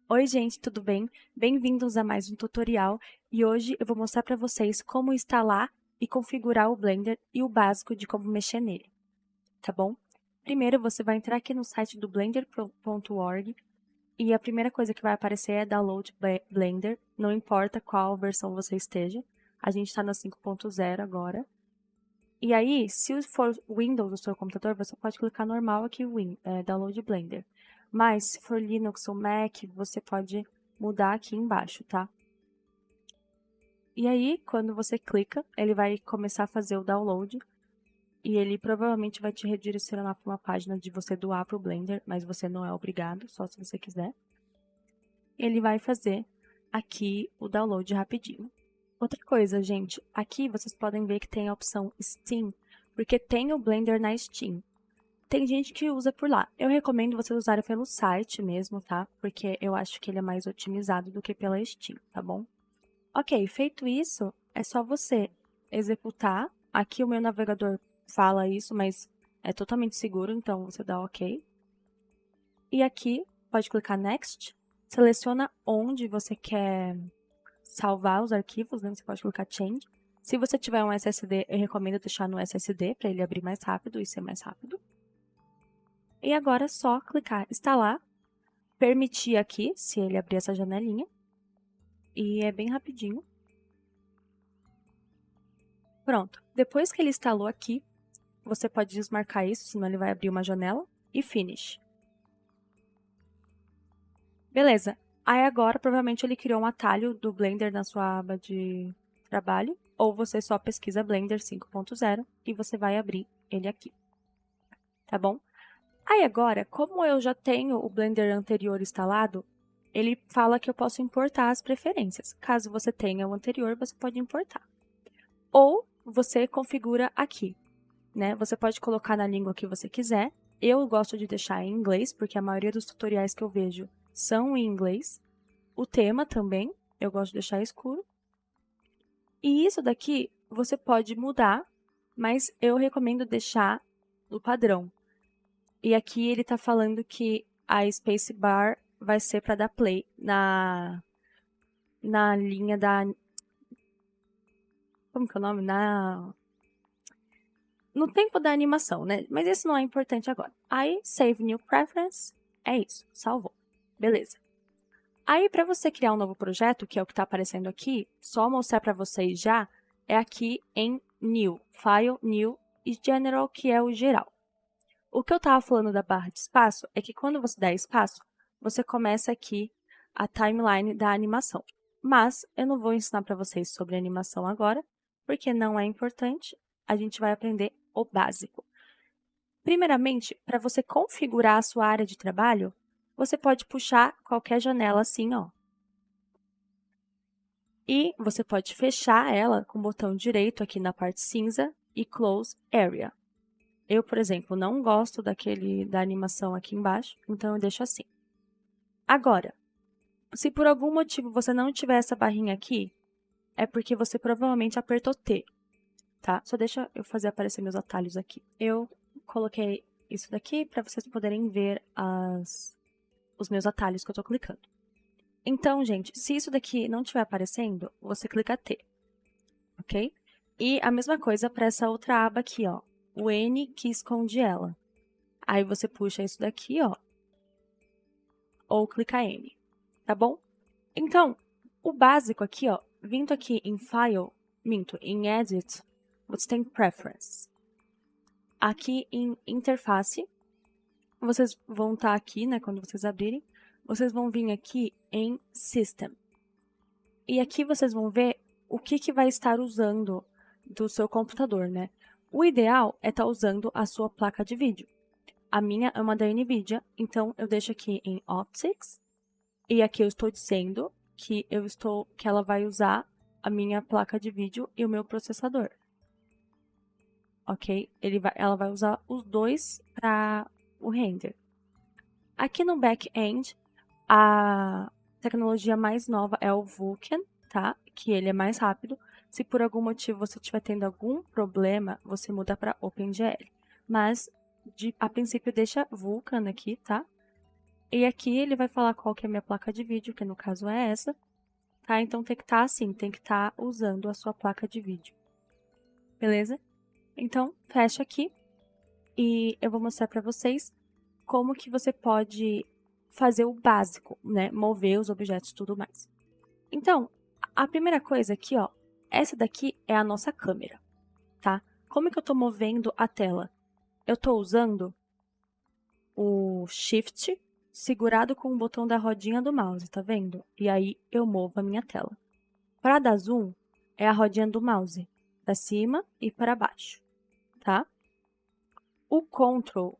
Oi gente, tudo bem? Bem-vindos a mais um tutorial e hoje eu vou mostrar para vocês como instalar e configurar o Blender e o básico de como mexer nele, tá bom? Primeiro você vai entrar aqui no site do blender.org e a primeira coisa que vai aparecer é Download Blender, não importa qual versão você esteja, a gente está na 5.0 agora. E aí, se for Windows no seu computador, você pode clicar normal aqui, Download Blender. Mas, se for Linux ou Mac, você pode mudar aqui embaixo, tá? E aí, quando você clica, ele vai começar a fazer o download. E ele provavelmente vai te redirecionar para uma página de você doar para o Blender, mas você não é obrigado, só se você quiser. Ele vai fazer aqui o download rapidinho. Outra coisa, gente, aqui vocês podem ver que tem a opção Steam, porque tem o Blender na Steam. Tem gente que usa por lá. Eu recomendo vocês usarem pelo site mesmo, tá? Porque eu acho que ele é mais otimizado do que pela Steam, tá bom? Ok, feito isso, é só você executar. Aqui o meu navegador fala isso, mas é totalmente seguro, então você dá OK. E aqui, pode clicar Next. Seleciona onde você quer salvar os arquivos, né? Você pode clicar Change. Se você tiver um SSD, eu recomendo deixar no SSD para ele abrir mais rápido e ser mais rápido. E agora é só clicar instalar, permitir aqui, se ele abrir essa janelinha. E é bem rapidinho. Pronto. Depois que ele instalou aqui, você pode desmarcar isso, senão ele vai abrir uma janela. E Finish. Beleza. Aí agora, provavelmente, ele criou um atalho do Blender na sua aba de trabalho. Ou você só pesquisa Blender 5.0 e você vai abrir ele aqui. Tá bom? Aí agora, como eu já tenho o Blender anterior instalado, ele fala que eu posso importar as preferências. Caso você tenha o anterior, você pode importar. Ou você configura aqui, né? Você pode colocar na língua que você quiser. Eu gosto de deixar em inglês, porque a maioria dos tutoriais que eu vejo são em inglês. O tema também, eu gosto de deixar escuro. E isso daqui você pode mudar, mas eu recomendo deixar no padrão. E aqui ele está falando que a spacebar vai ser para dar play na linha da... Como que é o nome? No tempo da animação, né? Mas isso não é importante agora. Aí, Save New Preference, é isso, salvou. Beleza. Aí, para você criar um novo projeto, que é o que está aparecendo aqui, só mostrar para vocês já, é aqui em New, File, New e General, que é o geral. O que eu estava falando da barra de espaço é que quando você dá espaço, você começa aqui a timeline da animação. Mas eu não vou ensinar para vocês sobre animação agora, porque não é importante, a gente vai aprender o básico. Primeiramente, para você configurar a sua área de trabalho, você pode puxar qualquer janela assim, ó. E você pode fechar ela com o botão direito aqui na parte cinza e Close Area. Eu, por exemplo, não gosto da animação aqui embaixo, então eu deixo assim. Agora, se por algum motivo você não tiver essa barrinha aqui, é porque você provavelmente apertou T, tá? Só deixa eu fazer aparecer meus atalhos aqui. Eu coloquei isso daqui para vocês poderem ver os meus atalhos que eu estou clicando. Então, gente, se isso daqui não estiver aparecendo, você clica T, ok? E a mesma coisa para essa outra aba aqui, ó, o N que esconde ela. Aí você puxa isso daqui, ó, ou clica N, tá bom? Então, o básico aqui, ó, vindo aqui em File, em Edit, você tem Preference. Aqui em Interface, vocês vão estar aqui, né, quando vocês abrirem, vocês vão vir aqui em System. E aqui vocês vão ver o que vai estar usando do seu computador, né? O ideal é estar usando a sua placa de vídeo. A minha é uma da NVIDIA, então eu deixo aqui em Optics. E aqui eu estou dizendo que ela vai usar a minha placa de vídeo e o meu processador. Ok? Ela vai usar os dois para o render. Aqui no back-end, a tecnologia mais nova é o Vulkan, tá? Que ele é mais rápido. Se por algum motivo você estiver tendo algum problema, você muda para OpenGL. Mas, a princípio, deixa Vulkan aqui, tá? E aqui ele vai falar qual que é a minha placa de vídeo, que no caso é essa, tá? Então tem que estar assim, tem que estar usando a sua placa de vídeo. Beleza? Então, fecha aqui e eu vou mostrar para vocês como que você pode fazer o básico, né? Mover os objetos e tudo mais. Então, a primeira coisa aqui, ó, essa daqui é a nossa câmera, tá? Como que eu estou movendo a tela? Eu estou usando o Shift segurado com o botão da rodinha do mouse, tá vendo? E aí eu movo a minha tela. Para dar zoom, é a rodinha do mouse, para cima e para baixo, tá? O Ctrl,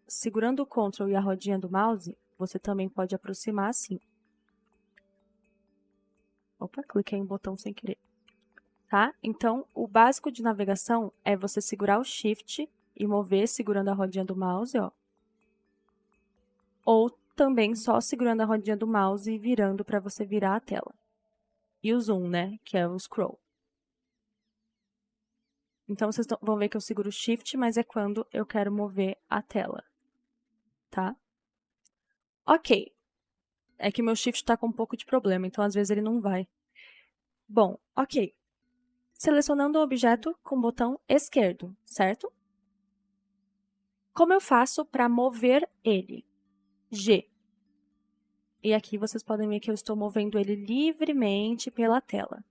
segurando o Ctrl e a rodinha do mouse, você também pode aproximar assim. Opa, cliquei em um botão sem querer. Tá? Então, o básico de navegação é você segurar o Shift e mover segurando a rodinha do mouse, ó. Ou também só segurando a rodinha do mouse e virando para você virar a tela. E o zoom, né, que é o scroll. Então, vocês vão ver que eu seguro o Shift, mas é quando eu quero mover a tela, tá? Ok. É que meu Shift está com um pouco de problema, então às vezes ele não vai. Bom, ok. Selecionando o objeto com o botão esquerdo, certo? Como eu faço para mover ele? G. E aqui vocês podem ver que eu estou movendo ele livremente pela tela.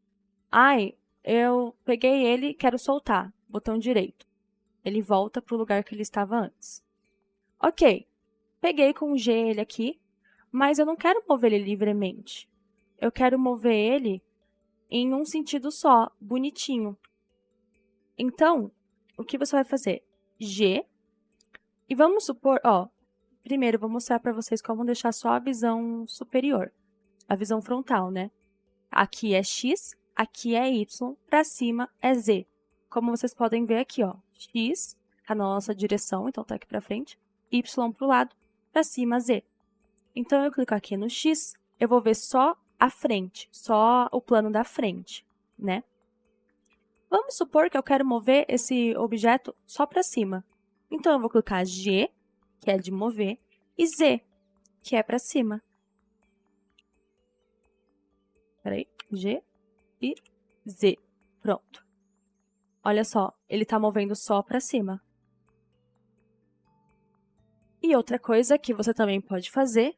Ai, eu peguei ele e quero soltar. Botão direito. Ele volta para o lugar que ele estava antes. Ok, peguei com o G ele aqui, mas eu não quero mover ele livremente. Eu quero mover ele em um sentido só, bonitinho. Então, o que você vai fazer? G, e vamos supor, ó, primeiro eu vou mostrar para vocês como deixar só a visão superior, a visão frontal, né? Aqui é X, aqui é Y, para cima é Z. Como vocês podem ver aqui, ó, X está na nossa direção, então está aqui para frente, Y para o lado, para cima Z. Então, eu clico aqui no X, eu vou ver só a frente, só o plano da frente, né? Vamos supor que eu quero mover esse objeto só para cima. Então, eu vou clicar G, que é de mover, e Z, que é para cima. Peraí, G e Z. Pronto. Olha só, ele está movendo só para cima. E outra coisa que você também pode fazer,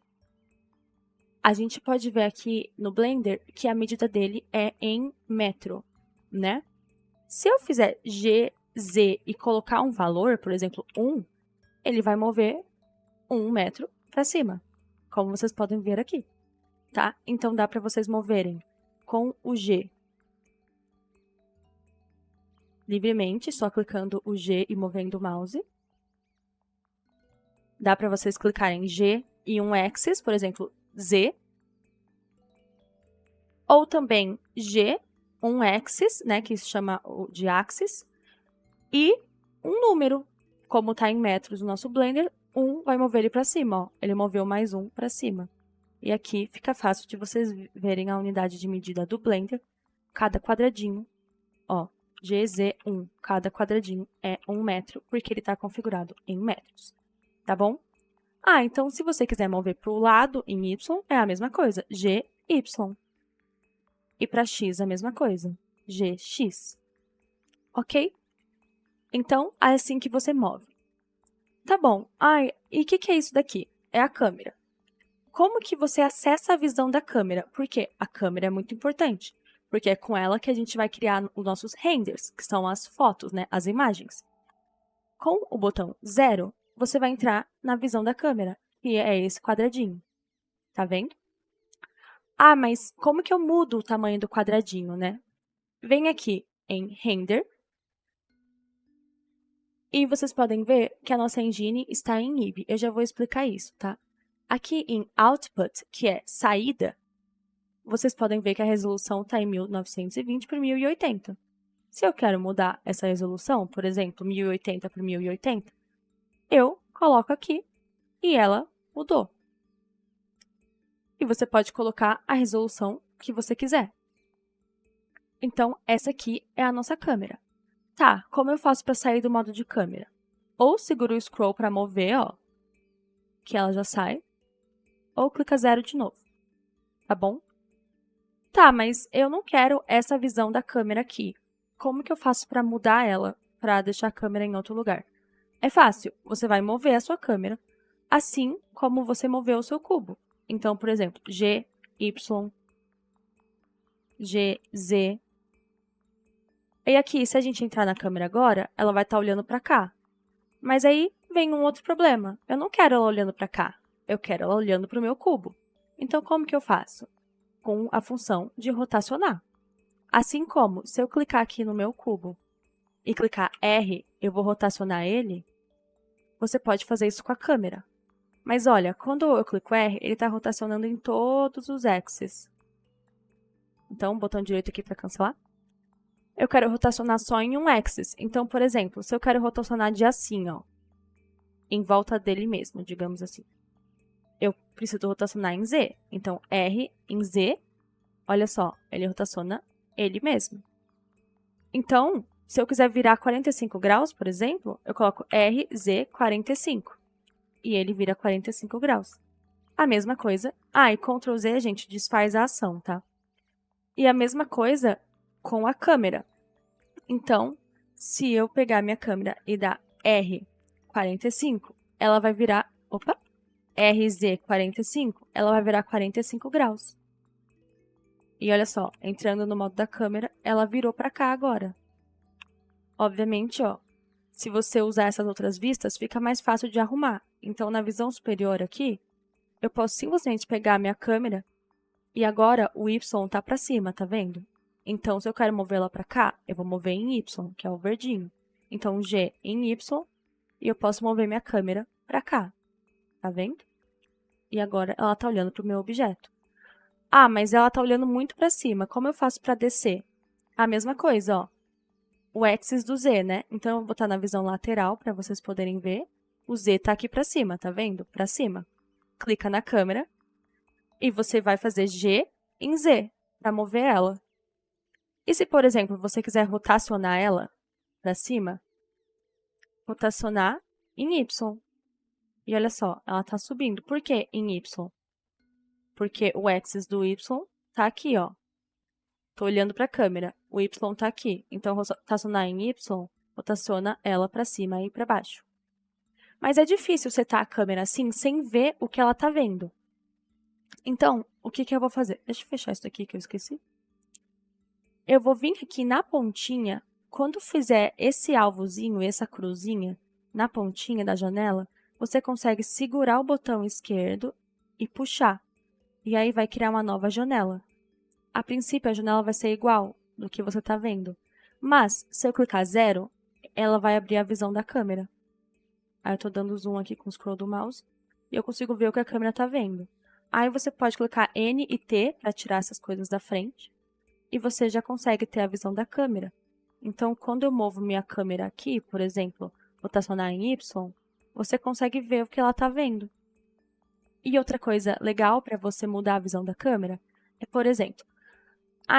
a gente pode ver aqui no Blender que a medida dele é em metro, né? Se eu fizer G, Z e colocar um valor, por exemplo, 1, ele vai mover 1 metro para cima, como vocês podem ver aqui, tá? Então, dá para vocês moverem com o G livremente, só clicando o G e movendo o mouse. Dá para vocês clicarem G e um axis, por exemplo, Z. Ou também G, um axis, né, que se chama de axis, e um número, como está em metros no nosso Blender, 1 vai mover ele para cima, ó. Ele moveu mais 1 para cima. E aqui fica fácil de vocês verem a unidade de medida do Blender, cada quadradinho, ó, GZ1, cada quadradinho é 1 metro, porque ele está configurado em metros, tá bom? Ah, então se você quiser mover para o lado em Y, é a mesma coisa, GY. E para X a mesma coisa, GX. Ok? Então, é assim que você move. Tá bom. Ai, e o que é isso daqui? É a câmera. Como que você acessa a visão da câmera? Porque a câmera é muito importante, porque é com ela que a gente vai criar os nossos renders, que são as fotos, né, as imagens. Com o botão 0, você vai entrar na visão da câmera, que é esse quadradinho. Tá vendo? Ah, mas como que eu mudo o tamanho do quadradinho, né? Vem aqui em Render, e vocês podem ver que a nossa engine está em nib. Eu já vou explicar isso, tá? Aqui em Output, que é saída, vocês podem ver que a resolução está em 1920 por 1080. Se eu quero mudar essa resolução, por exemplo, 1080 por 1080, eu coloco aqui e ela mudou. E você pode colocar a resolução que você quiser. Então, essa aqui é a nossa câmera. Tá, como eu faço para sair do modo de câmera? Ou seguro o scroll para mover, ó, que ela já sai. ou clica 0 de novo, tá bom? Tá, mas eu não quero essa visão da câmera aqui. Como que eu faço para mudar ela, para deixar a câmera em outro lugar? É fácil, você vai mover a sua câmera, assim como você moveu o seu cubo. Então, por exemplo, G, Y, G, Z. E aqui, se a gente entrar na câmera agora, ela vai estar olhando para cá. Mas aí vem um outro problema. Eu não quero ela olhando para cá, eu quero ela olhando para o meu cubo. Então, como que eu faço? Com a função de rotacionar. Assim como, se eu clicar aqui no meu cubo e clicar R, eu vou rotacionar ele, você pode fazer isso com a câmera. Mas olha, quando eu clico R, ele está rotacionando em todos os axes. Então, botão direito aqui para cancelar. Eu quero rotacionar só em um axis. Então, por exemplo, se eu quero rotacionar de assim, ó, em volta dele mesmo, digamos assim, eu preciso rotacionar em Z. Então, R em Z, olha só, ele rotaciona ele mesmo. Então, se eu quiser virar 45 graus, por exemplo, eu coloco RZ45 e ele vira 45 graus. A mesma coisa, e Ctrl Z, a gente desfaz a ação, tá? E a mesma coisa com a câmera. Então, se eu pegar minha câmera e dar R45, ela vai virar, RZ45, ela vai virar 45 graus. E olha só, entrando no modo da câmera, ela virou para cá agora. Obviamente, ó, se você usar essas outras vistas, fica mais fácil de arrumar. Então, na visão superior aqui, eu posso simplesmente pegar a minha câmera e agora o Y está para cima, tá vendo? Então, se eu quero movê-la para cá, eu vou mover em Y, que é o verdinho. Então, G em Y, e eu posso mover minha câmera para cá, tá vendo? E agora ela está olhando para o meu objeto. Mas ela está olhando muito para cima, como eu faço para descer? A mesma coisa, ó. O axis do Z, né? Então, eu vou botar na visão lateral para vocês poderem ver. O Z está aqui para cima, tá vendo? Para cima. Clica na câmera e você vai fazer G em Z para mover ela. E se, por exemplo, você quiser rotacionar ela para cima, rotacionar em Y. E olha só, ela está subindo. Por que em Y? Porque o axis do Y está aqui, ó. Estou olhando para a câmera, o Y está aqui. Então, rotacionar em Y, rotaciona ela para cima e para baixo. Mas é difícil setar a câmera assim, sem ver o que ela está vendo. Então, o que eu vou fazer? Deixa eu fechar isso aqui que eu esqueci. Eu vou vir aqui na pontinha, quando fizer esse alvozinho, essa cruzinha, na pontinha da janela, você consegue segurar o botão esquerdo e puxar. E aí vai criar uma nova janela. A princípio, a janela vai ser igual do que você está vendo. Mas, se eu clicar 0, ela vai abrir a visão da câmera. Aí eu estou dando zoom aqui com o scroll do mouse e eu consigo ver o que a câmera está vendo. Aí você pode clicar N e T para tirar essas coisas da frente e você já consegue ter a visão da câmera. Então, quando eu movo minha câmera aqui, por exemplo, rotacionar em Y, você consegue ver o que ela está vendo. E outra coisa legal para você mudar a visão da câmera é, por exemplo,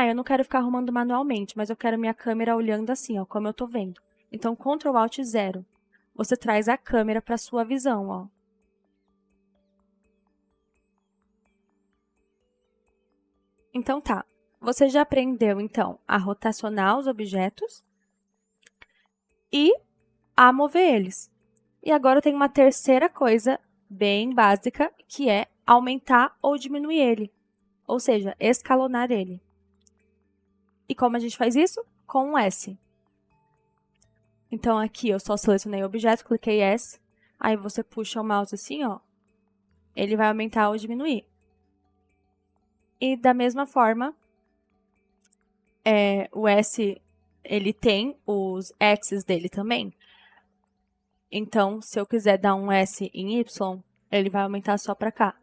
eu não quero ficar arrumando manualmente, mas eu quero minha câmera olhando assim, ó, como eu estou vendo. Então, Ctrl Alt 0. Você traz a câmera para a sua visão, ó. Então tá, você já aprendeu, então, a rotacionar os objetos e a mover eles. E agora eu tenho uma terceira coisa bem básica, que é aumentar ou diminuir ele, ou seja, escalonar ele. E como a gente faz isso? Com um S. Então, aqui eu só selecionei o objeto, cliquei S, aí você puxa o mouse assim, ó, ele vai aumentar ou diminuir. E da mesma forma, o S, ele tem os axes dele também. Então, se eu quiser dar um S em Y, ele vai aumentar só para cá.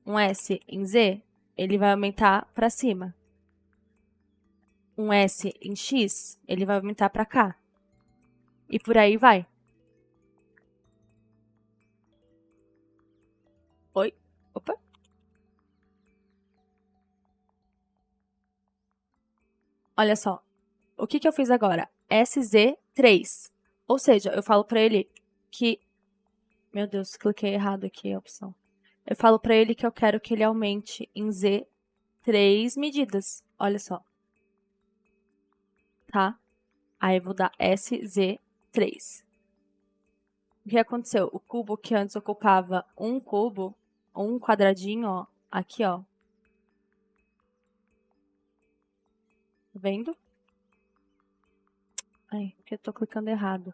Um S em Z, ele vai aumentar para cima. Um S em X, ele vai aumentar para cá. E por aí vai. Oi? Opa. Olha só. O que eu fiz agora? SZ3. Ou seja, eu falo para ele que... Meu Deus, cliquei errado aqui a opção. Eu falo para ele que eu quero que ele aumente em Z 3 medidas. Olha só. Tá? Aí eu vou dar SZ3. O que aconteceu? O cubo que antes ocupava um cubo, um quadradinho, ó, aqui, ó. Tá vendo? Ai, porque eu tô clicando errado.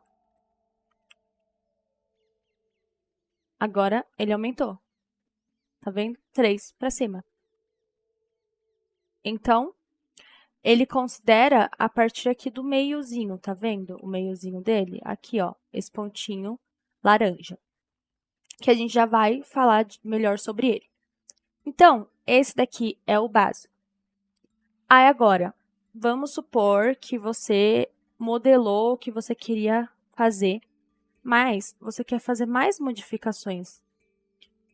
Agora ele aumentou. Tá vendo? 3 para cima. Então, ele considera a partir aqui do meiozinho, tá vendo? O meiozinho dele, aqui, ó, esse pontinho laranja. Que a gente já vai falar melhor sobre ele. Então, esse daqui é o básico. Aí agora, vamos supor que você modelou o que você queria fazer, mas você quer fazer mais modificações.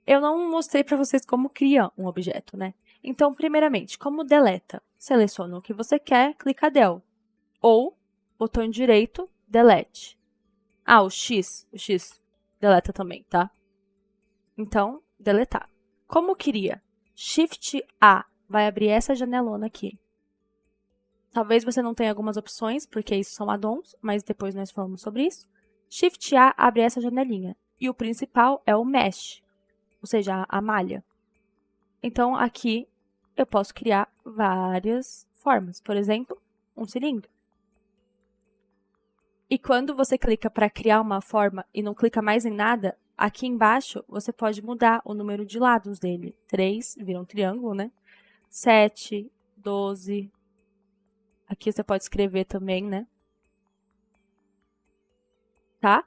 Eu não mostrei para vocês como cria um objeto, né? Então, primeiramente, como deleta? Seleciona o que você quer, clica del. Ou, botão direito, delete. Ah, o X deleta também, tá? Então, deletar. Como cria? Shift A vai abrir essa janelona aqui. Talvez você não tenha algumas opções, porque isso são add-ons, mas depois nós falamos sobre isso. Shift A abre essa janelinha. E o principal é o mesh, ou seja, a malha. Então, aqui eu posso criar várias formas. Por exemplo, um cilindro. E quando você clica para criar uma forma e não clica mais em nada, aqui embaixo você pode mudar o número de lados dele. 3 vira um triângulo, né? 7, 12. Aqui você pode escrever também, né? Tá?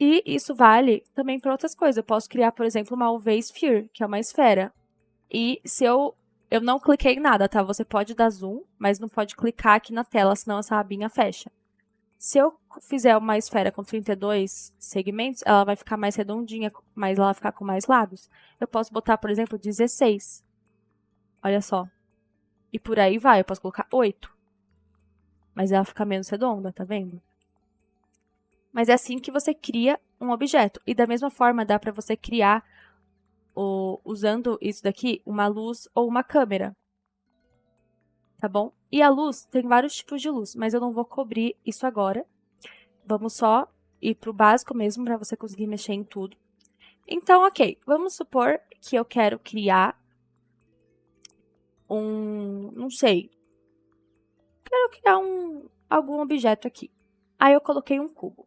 E isso vale também para outras coisas. Eu posso criar, por exemplo, uma UV Sphere, que é uma esfera. E se eu não cliquei em nada, tá? Você pode dar zoom, mas não pode clicar aqui na tela, senão essa abinha fecha. Se eu fizer uma esfera com 32 segmentos, ela vai ficar mais redondinha, mas ela vai ficar com mais lados. Eu posso botar, por exemplo, 16. Olha só. E por aí vai, eu posso colocar 8. Mas ela fica menos redonda, tá vendo? Mas é assim que você cria um objeto. E da mesma forma, dá para você criar, usando isso daqui, uma luz ou uma câmera. Tá bom? E a luz, tem vários tipos de luz, mas eu não vou cobrir isso agora. Vamos só ir para o básico mesmo, para você conseguir mexer em tudo. Então, ok, vamos supor que eu quero criar não sei, quero criar algum objeto aqui. Aí eu coloquei um cubo.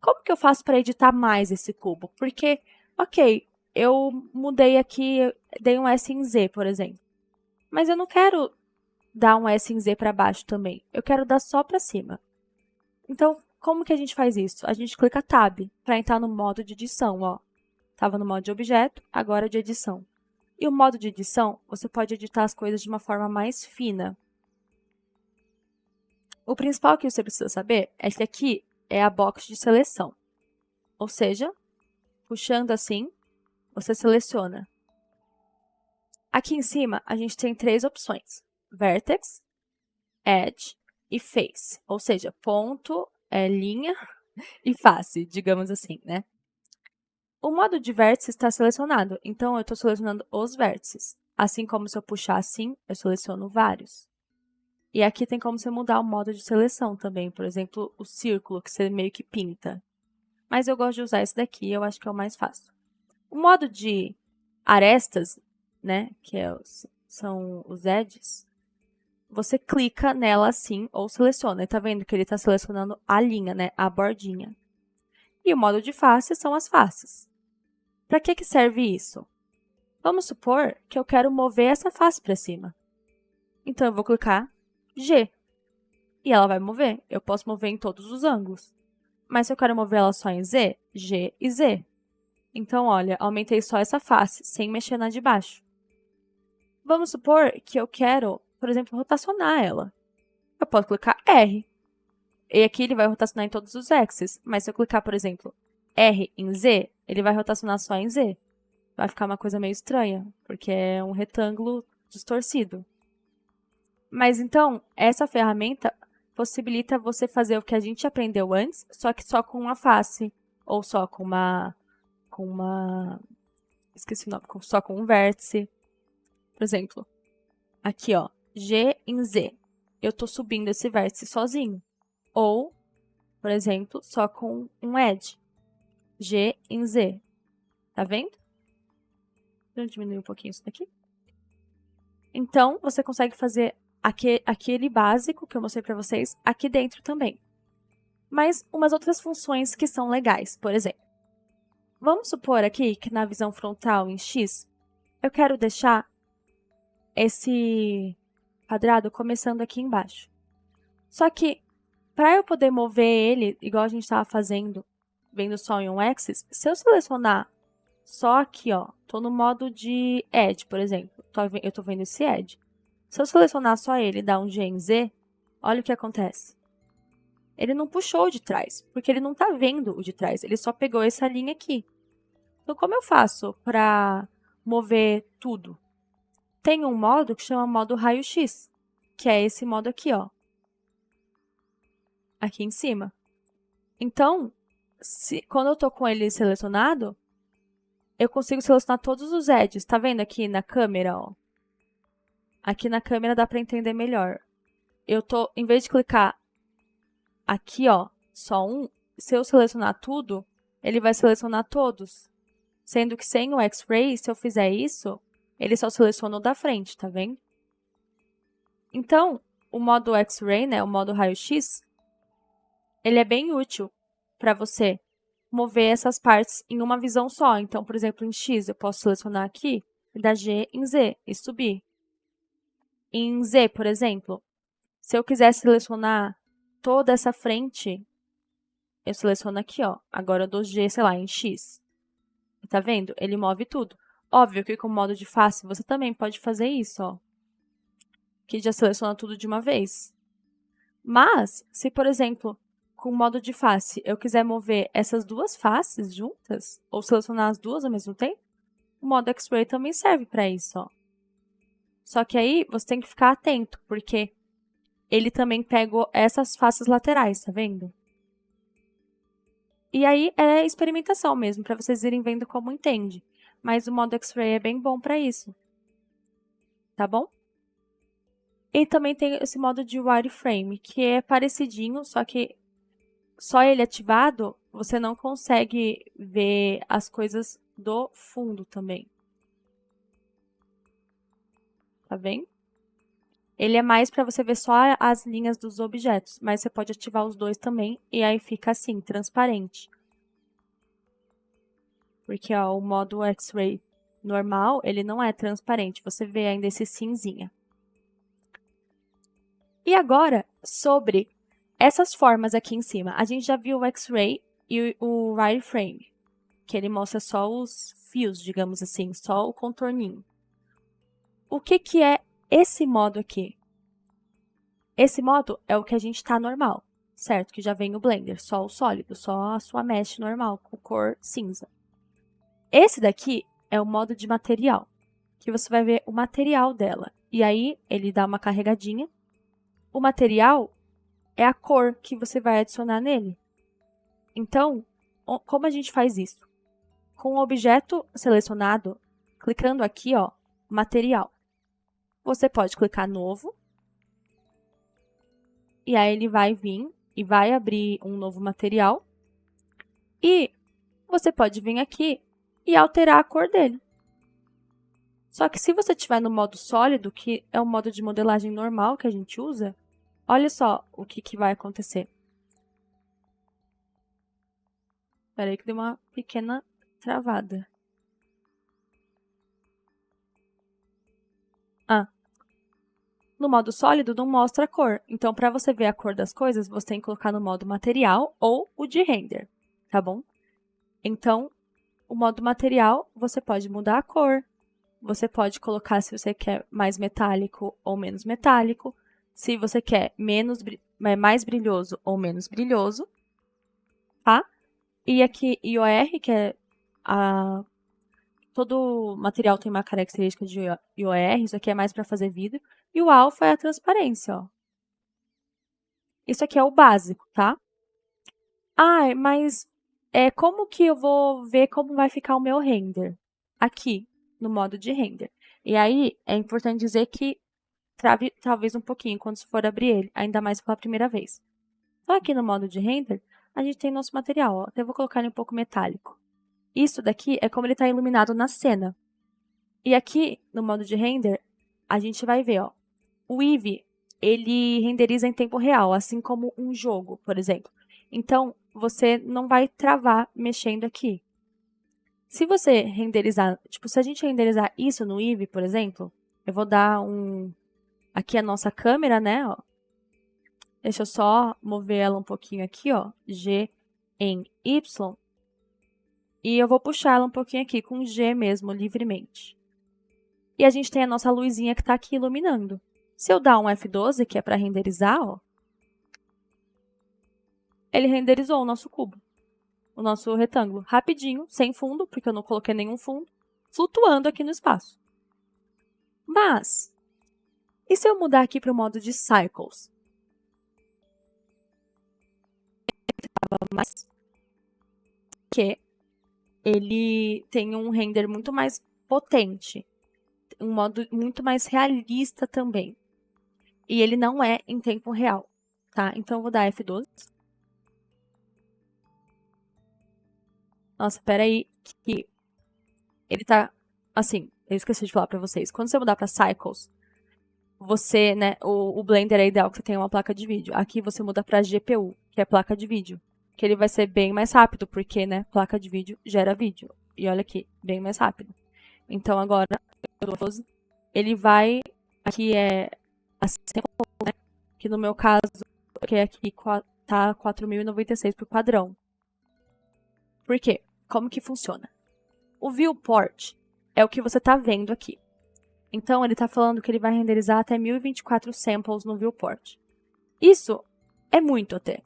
Como que eu faço para editar mais esse cubo? Porque, ok, eu mudei aqui, dei um S em Z, por exemplo. Mas eu não quero dar um S em Z para baixo também. Eu quero dar só para cima. Então, como que a gente faz isso? A gente clica Tab para entrar no modo de edição, ó. Estava no modo de objeto, agora de edição. E o modo de edição, você pode editar as coisas de uma forma mais fina. O principal que você precisa saber é que aqui é a box de seleção. Ou seja, puxando assim, você seleciona. Aqui em cima, a gente tem 3 opções. Vertex, Edge e Face. Ou seja, ponto, linha e face, digamos assim, né? O modo de vértice está selecionado, então eu estou selecionando os vértices. Assim como se eu puxar assim, eu seleciono vários. E aqui tem como você mudar o modo de seleção também, por exemplo, o círculo, que você meio que pinta. Mas eu gosto de usar esse daqui, eu acho que é o mais fácil. O modo de arestas, né, que são os edges, você clica nela assim ou seleciona. E tá vendo que ele está selecionando a linha, né, a bordinha. E o modo de face são as faces. Para que serve isso? Vamos supor que eu quero mover essa face para cima. Então, eu vou clicar G. E ela vai mover. Eu posso mover em todos os ângulos. Mas se eu quero mover ela só em Z, G e Z. Então, olha, aumentei só essa face, sem mexer na de baixo. Vamos supor que eu quero, por exemplo, rotacionar ela. Eu posso clicar R. E aqui ele vai rotacionar em todos os axes. Mas se eu clicar, por exemplo, R em Z, ele vai rotacionar só em Z. Vai ficar uma coisa meio estranha, porque é um retângulo distorcido. Mas então, essa ferramenta possibilita você fazer o que a gente aprendeu antes, só que só com uma face, ou só com uma esqueci o nome, só com um vértice. Por exemplo, aqui, ó, G em Z. Eu tô subindo esse vértice sozinho. Ou, por exemplo, só com um edge. G em Z. Tá vendo? Deixa eu diminuir um pouquinho isso daqui. Então, você consegue fazer aquele básico que eu mostrei para vocês aqui dentro também. Mas umas outras funções que são legais, por exemplo. Vamos supor aqui que na visão frontal em X, eu quero deixar esse quadrado começando aqui embaixo. Só que, para eu poder mover ele, igual a gente estava fazendo, vendo só em um axis, se eu selecionar só aqui, ó, tô no modo de Edge, por exemplo, eu tô vendo esse Edge. Se eu selecionar só ele e dar um G em Z, olha o que acontece. Ele não puxou o de trás, porque ele não está vendo o de trás, ele só pegou essa linha aqui. Então, como eu faço para mover tudo? Tem um modo que chama modo raio-x, que é esse modo aqui, ó. Aqui em cima. Então, quando eu estou com ele selecionado, eu consigo selecionar todos os edges. Tá vendo aqui na câmera, ó? Aqui na câmera dá para entender melhor. Em vez de clicar aqui, ó, só um, se eu selecionar tudo, ele vai selecionar todos. Sendo que sem o X-Ray, se eu fizer isso, ele só seleciona o da frente, tá vendo? Então, o modo X-Ray, né, o modo raio-x, ele é bem útil para você mover essas partes em uma visão só. Então, por exemplo, em X, eu posso selecionar aqui e dar G em Z e subir. Em Z, por exemplo, se eu quiser selecionar toda essa frente, eu seleciono aqui, ó. Agora eu dou G, sei lá, em X. Tá vendo? Ele move tudo. Óbvio que com o modo de face você também pode fazer isso, ó. Que já seleciona tudo de uma vez. Mas, se, por exemplo, com o modo de face eu quiser mover essas duas faces juntas, ou selecionar as duas ao mesmo tempo, o modo X-Ray também serve para isso, ó. Só que aí você tem que ficar atento, porque ele também pega essas faces laterais, tá vendo? E aí é experimentação mesmo, para vocês irem vendo como entende. Mas o modo X-Ray é bem bom para isso. Tá bom? E também tem esse modo de wireframe, que é parecidinho, só que só ele ativado, você não consegue ver as coisas do fundo também. Tá vendo? Ele é mais para você ver só as linhas dos objetos, mas você pode ativar os dois também e aí fica assim, transparente. Porque ó, o modo X-Ray normal, ele não é transparente, você vê ainda esse cinzinha. E agora, sobre essas formas aqui em cima. A gente já viu o X-Ray e o wireframe, que ele mostra só os fios, digamos assim, só o contorninho. O que é esse modo aqui? Esse modo é o que a gente está normal, certo? Que já vem o Blender, só o sólido, só a sua mesh normal, com cor cinza. Esse daqui é o modo de material, que você vai ver o material dela. E aí, ele dá uma carregadinha. O material é a cor que você vai adicionar nele. Então, como a gente faz isso? Com o objeto selecionado, clicando aqui, ó, material. Você pode clicar novo, e aí ele vai vir e vai abrir um novo material. E você pode vir aqui e alterar a cor dele. Só que se você estiver no modo sólido, que é o modo de modelagem normal que a gente usa, olha só o que vai acontecer. Espera aí que deu uma pequena travada. No modo sólido não mostra a cor, então para você ver a cor das coisas, você tem que colocar no modo material ou o de render, tá bom? Então, o modo material, você pode mudar a cor, você pode colocar se você quer mais metálico ou menos metálico, se você quer mais brilhoso ou menos brilhoso, tá? E aqui, IOR, que é todo material tem uma característica de IOR, isso aqui é mais para fazer vidro. E o alfa é a transparência, ó. Isso aqui é o básico, tá? Ah, mas como que eu vou ver como vai ficar o meu render? aqui no modo de render. E aí, é importante dizer que trave talvez um pouquinho quando você for abrir ele, ainda mais pela primeira vez. Então, aqui no modo de render, a gente tem nosso material. Ó. Até vou colocar ele um pouco metálico. Isso daqui é como ele está iluminado na cena. E aqui, no modo de render, a gente vai ver, ó, o Eevee, ele renderiza em tempo real, assim como um jogo, por exemplo. Então, você não vai travar mexendo aqui. Se você renderizar, tipo, se a gente renderizar isso no Eevee, por exemplo, eu vou dar aqui a nossa câmera, né, ó. Deixa eu só mover ela um pouquinho aqui, ó, G em Y. E eu vou puxar ela um pouquinho aqui com G mesmo, livremente. E a gente tem a nossa luzinha que está aqui iluminando. Se eu dar um F12, que é para renderizar, ó, ele renderizou o nosso cubo, o nosso retângulo, rapidinho, sem fundo, porque eu não coloquei nenhum fundo, flutuando aqui no espaço. Mas, e se eu mudar aqui para o modo de Cycles? Mas que ele tem um render muito mais potente, um modo muito mais realista também. E ele não é em tempo real, tá? Então eu vou dar F12. Nossa, peraí, que ele tá, assim, eu esqueci de falar pra vocês. Quando você mudar pra Cycles, você, né, o Blender é ideal que você tenha uma placa de vídeo. Aqui você muda pra GPU, que é placa de vídeo. Que ele vai ser bem mais rápido, porque, né, placa de vídeo gera vídeo. E olha aqui, bem mais rápido. Então agora, ele vai, aqui é assim, né, que no meu caso, que aqui tá 4.096 por padrão. Por quê? Como que funciona? O viewport é o que você está vendo aqui. Então, ele está falando que ele vai renderizar até 1024 samples no viewport. Isso é muito até,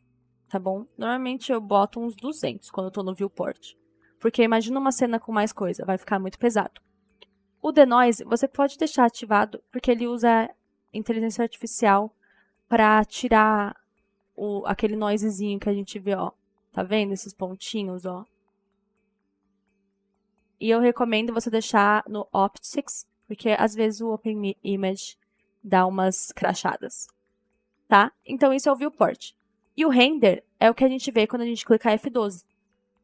tá bom? Normalmente eu boto uns 200 quando eu estou no viewport. Porque imagina uma cena com mais coisa, vai ficar muito pesado. O denoise você pode deixar ativado, porque ele usa inteligência artificial para tirar aquele noisezinho que a gente vê, ó. Tá vendo esses pontinhos, ó? E eu recomendo você deixar no Optics, porque às vezes o Open Image dá umas crachadas, tá? Então isso é o viewport. E o render é o que a gente vê quando a gente clica F12.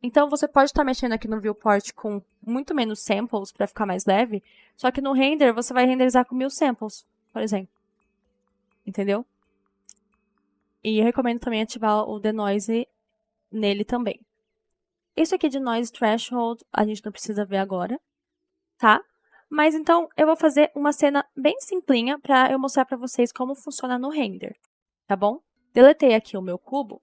Então você pode estar mexendo aqui no viewport com muito menos samples para ficar mais leve, só que no render você vai renderizar com 1000 samples, por exemplo. Entendeu? E eu recomendo também ativar o denoise nele também. Isso aqui de noise threshold a gente não precisa ver agora, tá? Mas então eu vou fazer uma cena bem simplinha para eu mostrar para vocês como funciona no render, tá bom? Deletei aqui o meu cubo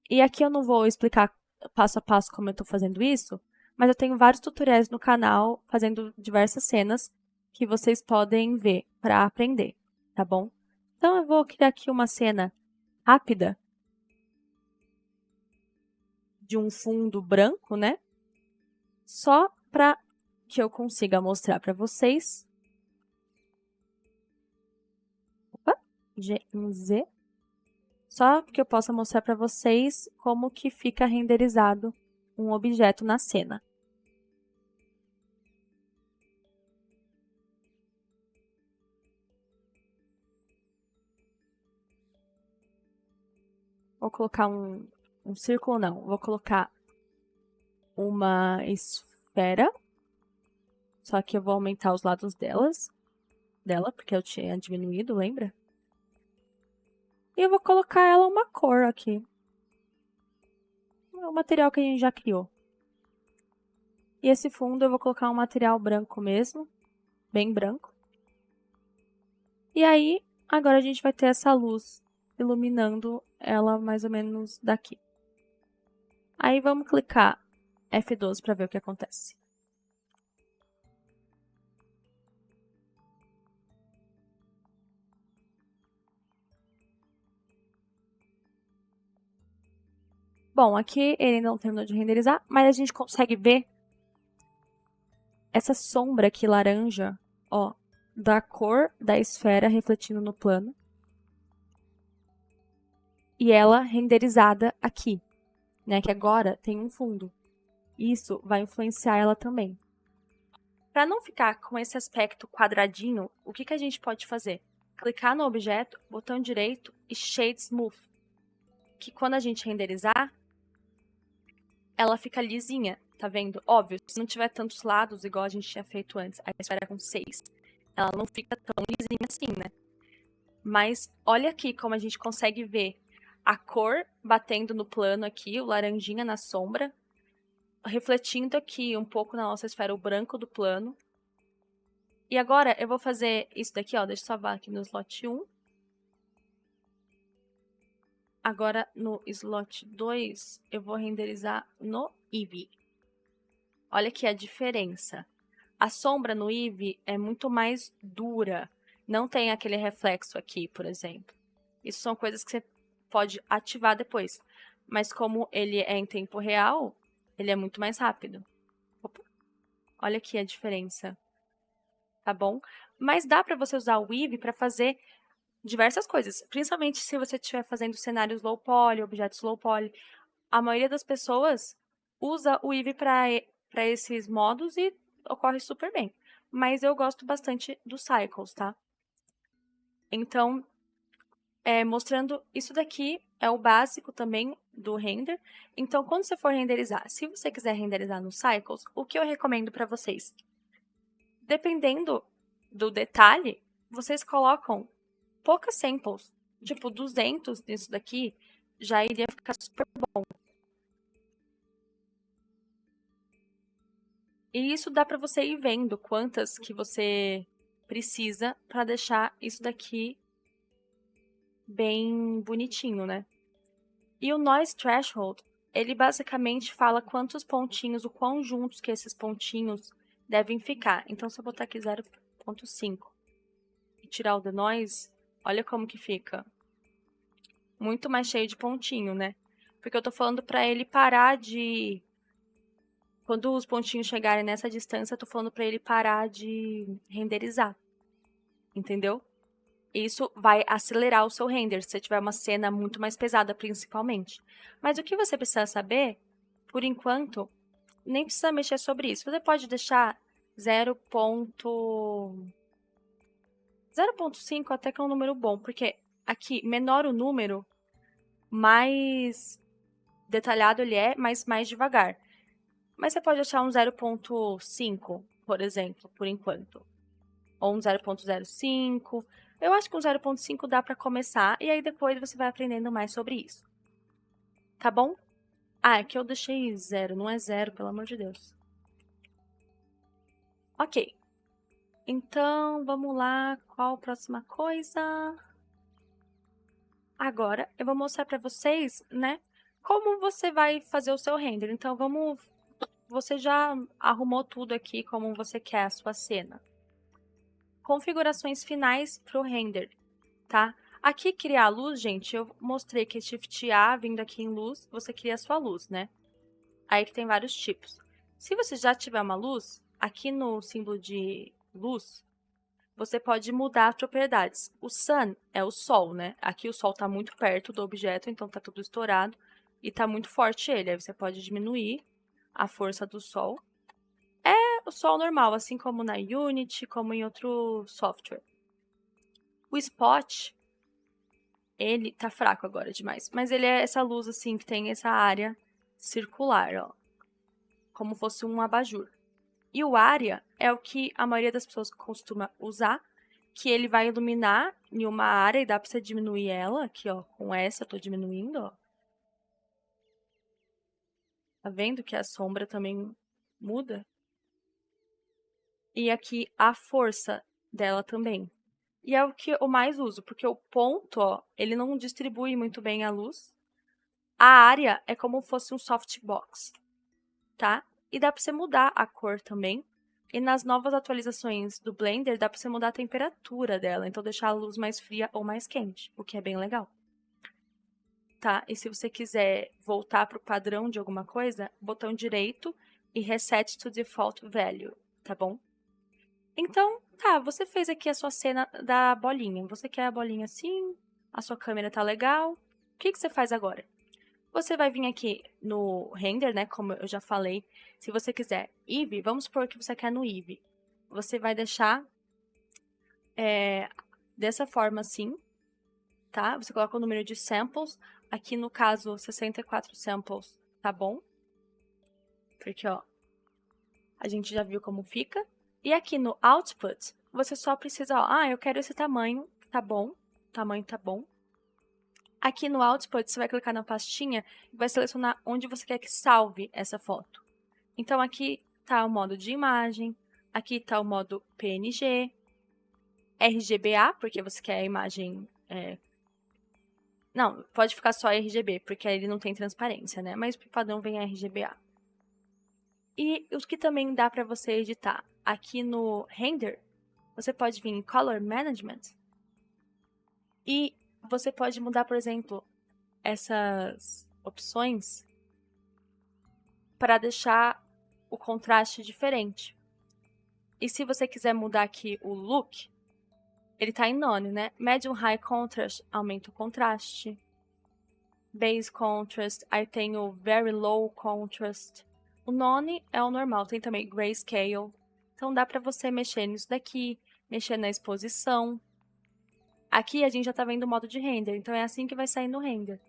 e aqui eu não vou explicar passo a passo como eu estou fazendo isso, mas eu tenho vários tutoriais no canal fazendo diversas cenas que vocês podem ver para aprender, tá bom? Então eu vou criar aqui uma cena rápida de um fundo branco, né? Só para que eu consiga mostrar para vocês. Opa, G em Z. Só que eu possa mostrar para vocês como que fica renderizado um objeto na cena. Vou colocar um círculo, não. Vou colocar uma esfera. Só que eu vou aumentar os lados dela, porque eu tinha diminuído, lembra? E eu vou colocar ela uma cor aqui. É o material que a gente já criou. E esse fundo eu vou colocar um material branco mesmo, bem branco. E aí, agora a gente vai ter essa luz iluminando ela mais ou menos daqui. Aí vamos clicar F12 para ver o que acontece. Bom, aqui ele não terminou de renderizar, mas a gente consegue ver essa sombra aqui laranja, ó, da cor da esfera refletindo no plano. E ela renderizada aqui, né, que agora tem um fundo. Isso vai influenciar ela também. Para não ficar com esse aspecto quadradinho, o que a gente pode fazer? Clicar no objeto, botão direito e Shade Smooth, que quando a gente renderizar, ela fica lisinha, tá vendo? Óbvio, se não tiver tantos lados, igual a gente tinha feito antes, a esfera com 6, ela não fica tão lisinha assim, né? Mas olha aqui como a gente consegue ver a cor batendo no plano aqui, o laranjinha na sombra, refletindo aqui um pouco na nossa esfera o branco do plano. E agora eu vou fazer isso daqui, ó, deixa eu salvar aqui no slot 1. Agora no slot 2 eu vou renderizar no Eevee. Olha aqui a diferença. A sombra no Eevee é muito mais dura, não tem aquele reflexo aqui, por exemplo. Isso são coisas que você pode ativar depois. Mas como ele é em tempo real, ele é muito mais rápido. Opa. Olha aqui a diferença. Tá bom? Mas dá para você usar o Eevee para fazer diversas coisas. Principalmente se você estiver fazendo cenários low poly, objetos low poly. A maioria das pessoas usa o Eevee para esses modos e ocorre super bem. Mas eu gosto bastante dos Cycles, tá? Então, mostrando isso daqui é o básico também do render. Então, quando você for renderizar, se você quiser renderizar no Cycles, o que eu recomendo para vocês? Dependendo do detalhe, vocês colocam poucas samples, tipo 200 nisso daqui, já iria ficar super bom. E isso dá para você ir vendo quantas que você precisa para deixar isso daqui bem bonitinho, né? E o Noise Threshold, ele basicamente fala quantos pontinhos, o quão juntos que esses pontinhos devem ficar. Então, se eu botar aqui 0,5 e tirar o The Noise, olha como que fica. Muito mais cheio de pontinho, né? Porque eu tô falando para ele parar de... Quando os pontinhos chegarem nessa distância, eu tô falando para ele parar de renderizar. Entendeu? Isso vai acelerar o seu render, se você tiver uma cena muito mais pesada, principalmente. Mas o que você precisa saber, por enquanto, nem precisa mexer sobre isso. Você pode deixar 0,5 até que é um número bom, porque aqui, menor o número, mais detalhado ele é, mas mais devagar. Mas você pode achar um 0,5, por exemplo, por enquanto. Ou um 0,05. Eu acho que um 0,5 dá para começar, e aí depois você vai aprendendo mais sobre isso. Tá bom? Ah, aqui eu deixei 0, não é 0, pelo amor de Deus. Ok. Então, vamos lá. Qual a próxima coisa? Agora, eu vou mostrar para vocês, né, como você vai fazer o seu render. Então, vamos... Você já arrumou tudo aqui como você quer a sua cena. Configurações finais para o render, tá? Aqui, criar luz, gente, eu mostrei que Shift A, vindo aqui em luz, você cria a sua luz, né? Aí que tem vários tipos. Se você já tiver uma luz, aqui no símbolo de luz, você pode mudar as propriedades. O Sun é o Sol, né? Aqui o Sol está muito perto do objeto, então está tudo estourado. E está muito forte ele, aí você pode diminuir a força do Sol. É o Sol normal, assim como na Unity, como em outro software. O Spot, ele tá fraco agora demais, mas ele é essa luz assim que tem essa área circular, ó. Como fosse um abajur. E o Area é o que a maioria das pessoas costuma usar, que ele vai iluminar em uma área e dá pra você diminuir ela. Aqui, ó, com essa eu tô diminuindo, ó. Tá vendo que a sombra também muda? E aqui a força dela também. E é o que eu mais uso, porque o ponto, ó, ele não distribui muito bem a luz. A área é como se fosse um softbox, tá? E dá pra você mudar a cor também. E nas novas atualizações do Blender, dá pra você mudar a temperatura dela. Então, deixar a luz mais fria ou mais quente, o que é bem legal. Tá? E se você quiser voltar pro padrão de alguma coisa, botão direito e Reset to Default Value, tá bom? Então, tá, você fez aqui a sua cena da bolinha. Você quer a bolinha assim, a sua câmera tá legal. O que você faz agora? Você vai vir aqui no render, né, como eu já falei. Se você quiser Eevee, vamos supor que você quer no Eevee. você vai deixar dessa forma assim, tá? Você coloca o número de samples, aqui no caso 64 samples, tá bom? Porque, ó, a gente já viu como fica. E aqui no output, você só precisa, ó, eu quero esse tamanho, tá bom? Tamanho tá bom. Aqui no output, você vai clicar na pastinha e vai selecionar onde você quer que salve essa foto. Então, aqui tá o modo de imagem, aqui tá o modo PNG, RGBA, porque você quer a imagem... Não, pode ficar só RGB, porque ele não tem transparência, né? Mas o padrão vem RGBA. E o que também dá para você editar? Aqui no Render, você pode vir em Color Management e você pode mudar, por exemplo, essas opções para deixar o contraste diferente. E se você quiser mudar aqui o Look, ele está em None, né? Medium High Contrast aumenta o contraste. Base Contrast, aí tem o Very Low Contrast. O None é o normal, tem também Grayscale. Então dá para você mexer nisso daqui, mexer na exposição. Aqui a gente já está vendo o modo de render, então é assim que vai sair no render.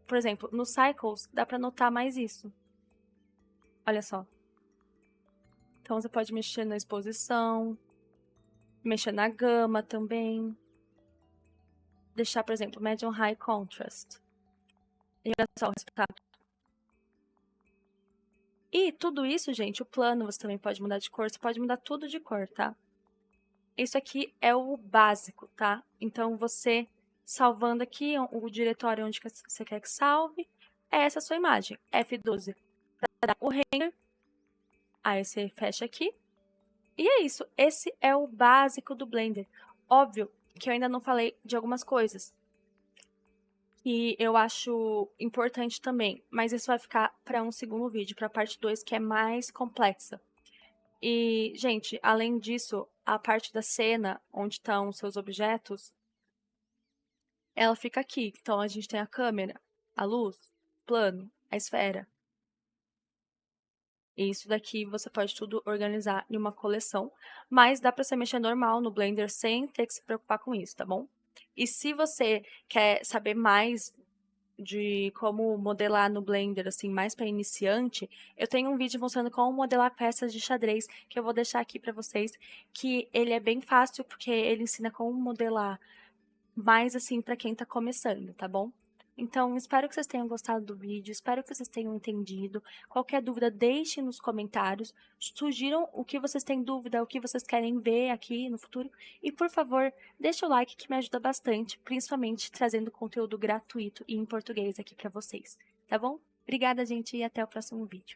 Por exemplo, no Cycles dá para notar mais isso. Olha só. Então você pode mexer na exposição, mexer na gama também. Deixar, por exemplo, Medium High Contrast. E olha só o resultado. E tudo isso, gente, o plano você também pode mudar de cor, você pode mudar tudo de cor, tá? Isso aqui é o básico, tá? Então, você salvando aqui o diretório onde você quer que salve, é essa a sua imagem. F12 para dar o render. Aí você fecha aqui. E é isso. Esse é o básico do Blender. Óbvio que eu ainda não falei de algumas coisas que eu acho importante também, mas isso vai ficar para um segundo vídeo, para a parte 2, que é mais complexa. E, gente, além disso, a parte da cena, onde estão os seus objetos, ela fica aqui. Então, a gente tem a câmera, a luz, o plano, a esfera. E isso daqui você pode tudo organizar em uma coleção, mas dá para você mexer normal no Blender sem ter que se preocupar com isso, tá bom? E se você quer saber mais de como modelar no Blender, assim, mais para iniciante, eu tenho um vídeo mostrando como modelar peças de xadrez, que eu vou deixar aqui para vocês, que ele é bem fácil, porque ele ensina como modelar mais, assim, para quem tá começando, tá bom? Então, espero que vocês tenham gostado do vídeo, espero que vocês tenham entendido. Qualquer dúvida, deixem nos comentários. Sugiram o que vocês têm dúvida, o que vocês querem ver aqui no futuro. E, por favor, deixa o like que me ajuda bastante, principalmente trazendo conteúdo gratuito e em português aqui para vocês, tá bom? Obrigada, gente, e até o próximo vídeo.